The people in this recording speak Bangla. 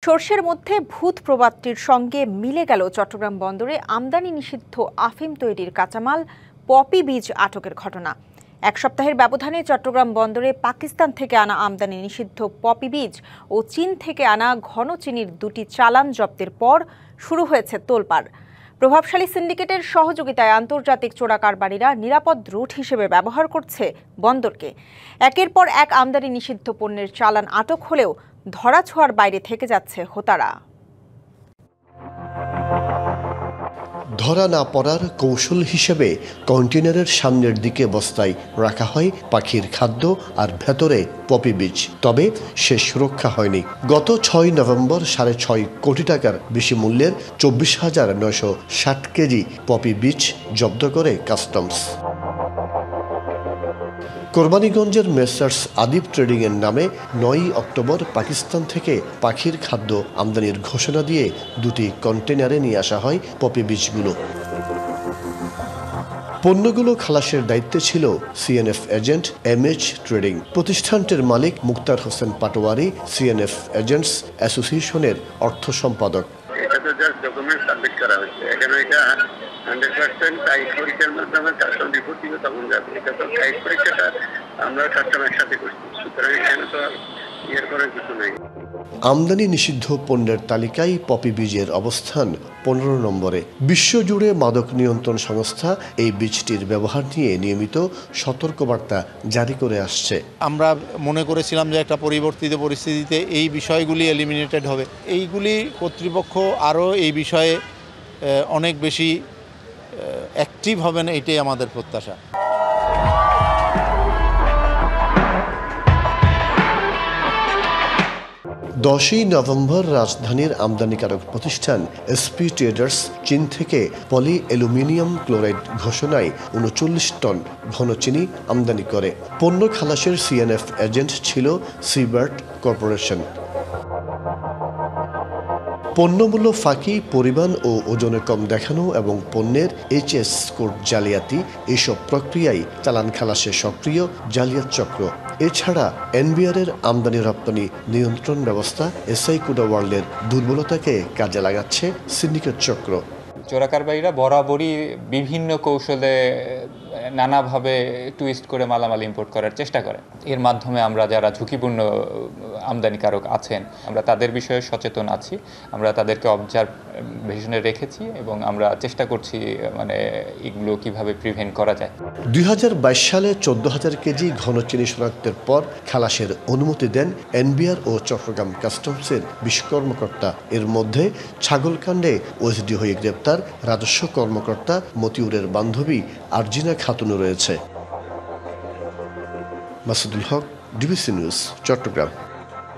সর্ষের মধ্যে ভূত প্রবাদটির সঙ্গে মিলে গেল চট্টগ্রাম বন্দরে আমদানি নিষিদ্ধ আফিম তৈরির কাঁচামাল পপি বীজ আটকের ঘটনা। এক সপ্তাহের ব্যবধানে চট্টগ্রাম বন্দরে পাকিস্তান থেকে আনা আমদানি নিষিদ্ধ পপি বীজ ও চীন থেকে আনা ঘন চিনির দুটি চালান জব্দের পর শুরু হয়েছে তোলপাড়। প্রভাবশালী সিন্ডিকেটের সহযোগিতায় আন্তর্জাতিক চোরাকারবারিরা নিরাপদ রুট হিসেবে ব্যবহার করছে বন্দরকে। একের পর এক আমদানি নিষিদ্ধ পণ্যের চালান আটক হলেও ধরাছোঁয়ার বাইরে থেকে যাচ্ছে হোতারা। ধরা না পড়ার কৌশল হিসেবে কন্টেনারের সামনের দিকে বস্তায় রাখা হয় পাখির খাদ্য আর ভেতরে পপি বীজ। তবে সে সুরক্ষা হয়নি। গত 6 নভেম্বর 6.5 কোটি টাকার বেশি মূল্যের 24,960 কেজি পপি বীজ জব্দ করে কাস্টমস। কোরবানীগঞ্জের মেসার্স আদিব ট্রেডিং এর নামে 9 অক্টোবর পাকিস্তান থেকে পাখির খাদ্য আমদানির ঘোষণা দিয়ে দুটি কন্টেনারে নিয়ে আসা হয় পপি বীজগুলো। পণ্যগুলো খালাসের দায়িত্বে ছিল সিএনএফ এজেন্ট এমএইচ ট্রেডিং। প্রতিষ্ঠানটির মালিক মুক্তার হোসেন পাটোয়ারি সিএনএফ এজেন্টস অ্যাসোসিয়েশনের অর্থ সম্পাদক। এটা তো জাস্ট ডকুমেন্ট সাবমিট করা হয়েছে। এখানে এটা 100% টাইপ পরীক্ষার মাধ্যমে কাস্টম রিপোর্ট দিলে তখন যাবে। এটা তো টাইপ পরীক্ষাটা আমরা কাস্টমের সাথে করছি, সুতরাং এখানে তো ইয়ের করার কিছু নেই। আমদানি নিষিদ্ধ পণ্যের তালিকায় পপি বীজের অবস্থান 15 নম্বরে। বিশ্বজুড়ে মাদক নিয়ন্ত্রণ সংস্থা এই বীজটির ব্যবহার নিয়ে নিয়মিত সতর্কবার্তা জারি করে আসছে। আমরা মনে করেছিলাম যে একটা পরিবর্তিত পরিস্থিতিতে এই বিষয়গুলি এলিমিনেটেড হবে। এইগুলি কর্তৃপক্ষ আরও এই বিষয়ে অনেক বেশি অ্যাক্টিভ হবেন, এটাই আমাদের প্রত্যাশা। দশই নভেম্বর রাজধানীর আমদানিকারক প্রতিষ্ঠান এসপি ট্রেডার্স চীন থেকে পলি অ্যালুমিনিয়াম ক্লোরাইড ঘোষণায় 39 টন ঘন চিনি আমদানি করে। পণ্য খালাসের সিএনএফ এজেন্ট ছিল সিবার্ট কর্পোরেশন। পণ্যমূল্য ফাঁকি, পরিমাণ ও ওজনে কম দেখানো এবং পণ্যের এইচএস কোড জালিয়াতি, এসব প্রক্রিয়ায় চালান খালাসে সক্রিয় জালিয়াত চক্র। এছাড়া এনবিআরের আমদানি রপ্তানি নিয়ন্ত্রণ ব্যবস্থা এসআই কোডা ওয়ার্ল্ডের দুর্বলতাকে কাজে লাগাচ্ছে সিন্ডিকেট চক্র। চোরাকারবারীরা বরাবরই বিভিন্ন কৌশলে নানাভাবে টুইস্ট করে মালামাল ইম্পোর্ট করার চেষ্টা করে। এর মাধ্যমে আমরা যারা ঝুঁকিপূর্ণ আমদানিকারক আছেন আমরা তাদের বিষয়ে সচেতন আছি, আমরা তাদেরকে অবজারভেশনে রেখেছি এবং আমরা চেষ্টা করছি এগুলো কিভাবে প্রিভেন্ট করা যায়। 2022 সালে 14,000 কেজি ঘন চিনি শনাক্তের পর খালাসের অনুমতি দেন এনবিআর ও চট্টগ্রাম কাস্টমসের 20 কর্মকর্তা। এর মধ্যে ছাগলকাণ্ডে ওএসডি হয়ে গ্রেপ্তার রাজস্ব কর্মকর্তা মতিউরের বান্ধবী আরজিনা খাতুনও রয়েছে। মাসুদুল হক, ডিবিসি নিউজ, চট্টগ্রাম।